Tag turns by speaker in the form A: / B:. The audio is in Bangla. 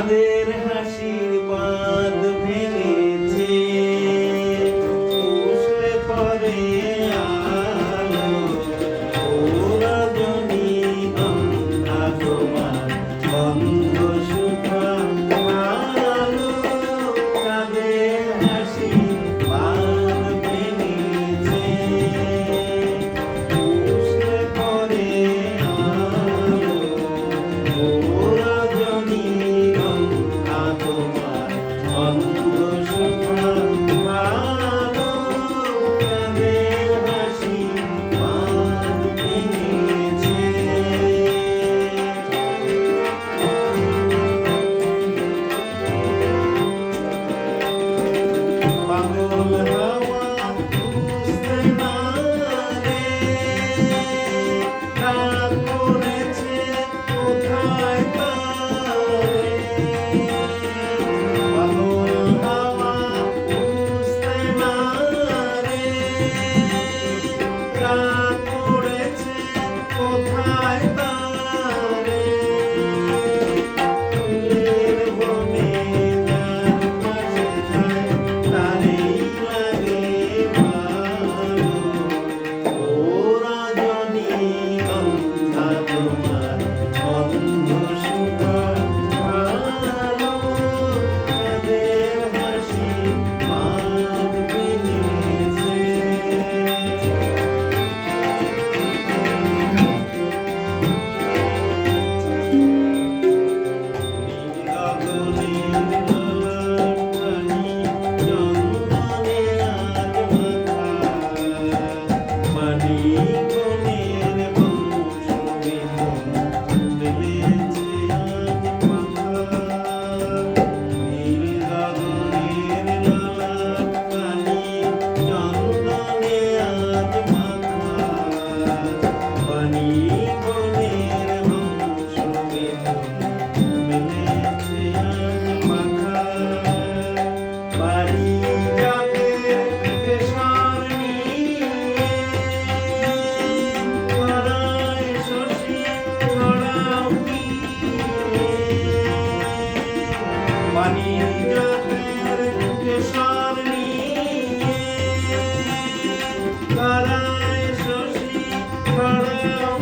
A: তাদের হাসির বাঁধ ভেঙেছে, উছলে পড়ে আলো, ও রজনীগন্ধা তোমার গন্ধ শুকালো। তাদের হাসির বাঁধ ভেঙেছে, উছলে পড়ে আলো, ও রজনীগন্ধা তোমার গন্ধ শুকালো। তাদের হাসির বাঁধ ভেঙেছে। পাগল হাওয়া বুঝতে না রে, রাগ করেছে কোথায় তারে। পাগল হাওয়া বুঝতে না রে, রাগ করেছে কোথায় তারে। ফুলের বনে যার পাশে যায়, তারেই লাগে ভালো, ও রজনীগন্ধা তোমার গন্ধ শুকালো। তাদের হাসির বাঁধ ভেঙেছে। বাণিজ্যের কেশর নিয়ে গলায় শশী ছড়াও